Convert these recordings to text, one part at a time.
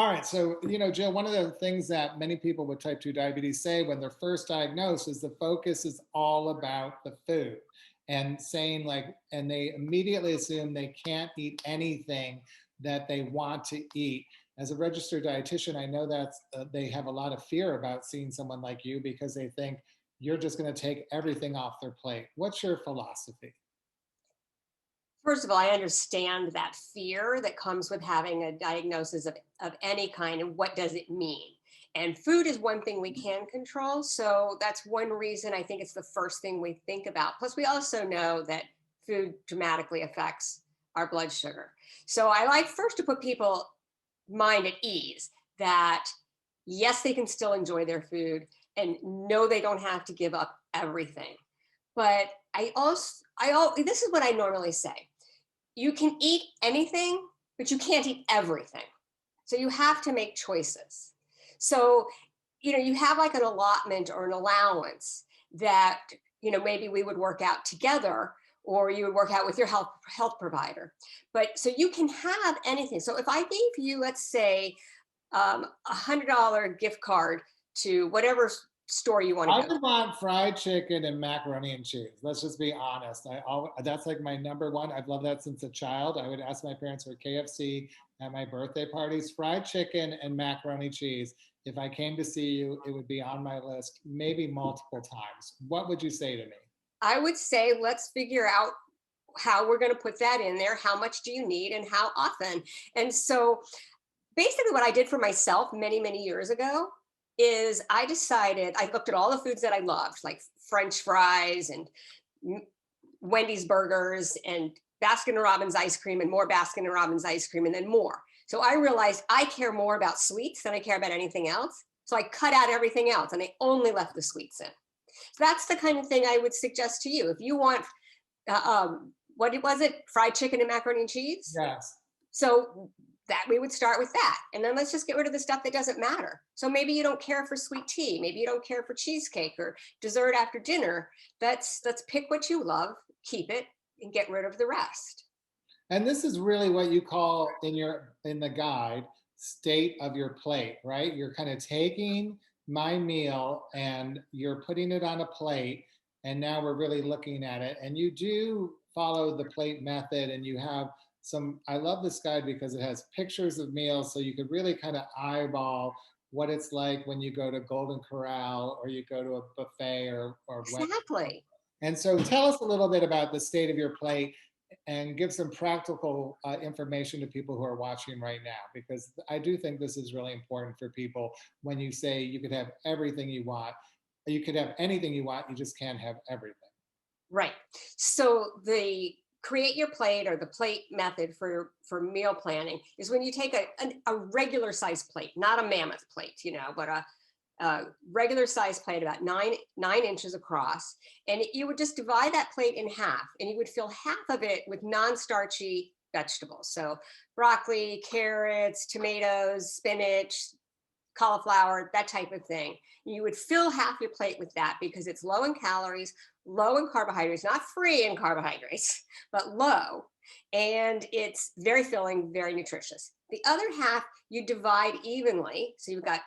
All right. So, Jill, one of the things that many people with type 2 diabetes say when they're first diagnosed is the focus is all about the food and saying, like, and they immediately assume they can't eat anything that they want to eat. As a registered dietitian, I know that they have a lot of fear about seeing someone like you because they think you're just going to take everything off their plate. What's your philosophy? First of all, I understand that fear that comes with having a diagnosis of any kind and what does it mean. And food is one thing we can control. So that's one reason I think it's the first thing we think about. Plus, we also know that food dramatically affects our blood sugar. So I like first to put people mind at ease that yes, they can still enjoy their food and no, they don't have to give up everything. But this is what I normally say, you can eat anything, but you can't eat everything. So you have to make choices. So, you have like an allotment or an allowance that, maybe we would work out together or you would work out with your health provider. But so you can have anything. So if I gave you, let's say, $100 gift card to whatever store you want I to go. would want fried chicken and macaroni and cheese. Let's just be honest. That's like my number one. I've loved that since a child. I would ask my parents for KFC at my birthday parties. Fried chicken and macaroni cheese. If I came to see you, it would be on my list, maybe multiple times. What would you say to me? I would say let's figure out how we're going to put that in there. How much do you need and how often? And so basically, what I did for myself many, many years ago is I looked at all the foods that I loved, like French fries and Wendy's burgers and Baskin and Robbins ice cream and more Baskin and Robbins ice cream and then more. So I realized I care more about sweets than I care about anything else. So I cut out everything else and I only left the sweets in. So that's the kind of thing I would suggest to you. If you want, what was it? Fried chicken and macaroni and cheese? Yes. So that we would start with that. And then let's just get rid of the stuff that doesn't matter. So maybe you don't care for sweet tea. Maybe you don't care for cheesecake or dessert after dinner. Let's pick what you love, keep it, and get rid of the rest. And this is really what you call in the guide state of your plate, right? You're kind of taking my meal and you're putting it on a plate, and now we're really looking at it. And you do follow the plate method, and you have some. I love this guide because it has pictures of meals, so you could really kind of eyeball what it's like when you go to Golden Corral or you go to a buffet or Wendy's. Exactly. And so tell us a little bit about the state of your plate and give some practical information to people who are watching right now, because I do think this is really important for people. When you say you could have everything you want, you could have anything you want, you just can't have everything. Right. So the create your plate or the plate method for meal planning is when you take a regular size plate, not a mammoth plate, but a regular size plate about 9 inches across, and you would just divide that plate in half, and you would fill half of it with non-starchy vegetables. So broccoli, carrots, tomatoes, spinach, cauliflower, that type of thing. You would fill half your plate with that because it's low in calories, low in carbohydrates, not free in carbohydrates, but low. And it's very filling, very nutritious. The other half you divide evenly. So you've got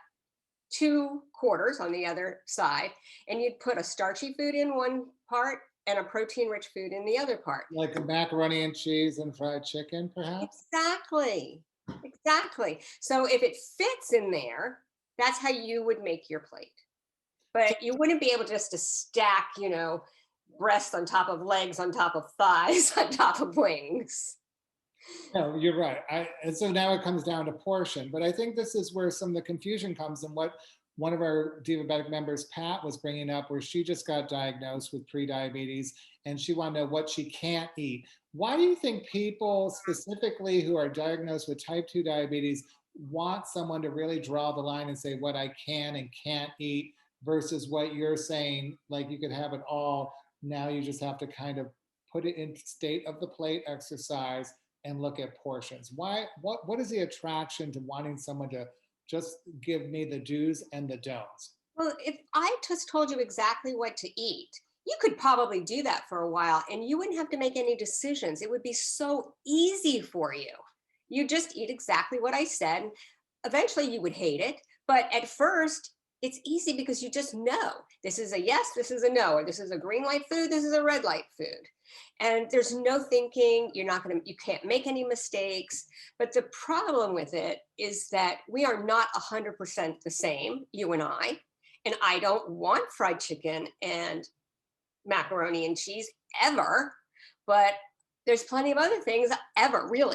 2 quarters on the other side, and you'd put a starchy food in one part and a protein rich food in the other part. Like a macaroni and cheese and fried chicken, perhaps? Exactly. Exactly. So if it fits in there, that's how you would make your plate. But you wouldn't be able just to stack, breasts on top of legs, on top of thighs, on top of wings. No, you're right. And so now it comes down to portion. But I think this is where some of the confusion comes, and what one of our Divabetic members, Pat, was bringing up, where she just got diagnosed with prediabetes and she wanted to know what she can't eat. Why do you think people, specifically who are diagnosed with type 2 diabetes, want someone to really draw the line and say what I can and can't eat versus what you're saying, like you could have it all? Now you just have to kind of put it in state of the plate exercise and look at portions. Why? What is the attraction to wanting someone to just give me the do's and the don'ts? Well, if I just told you exactly what to eat, you could probably do that for a while and you wouldn't have to make any decisions. It would be so easy for you. You just eat exactly what I said. eventually you would hate it, but at first it's easy because you just know this is a yes, this is a no, or this is a green light food, this is a red light food. And there's no thinking, you can't make any mistakes. But the problem with it is that we are not 100% the same, you and I don't want fried chicken and macaroni and cheese ever, but there's plenty of other things ever really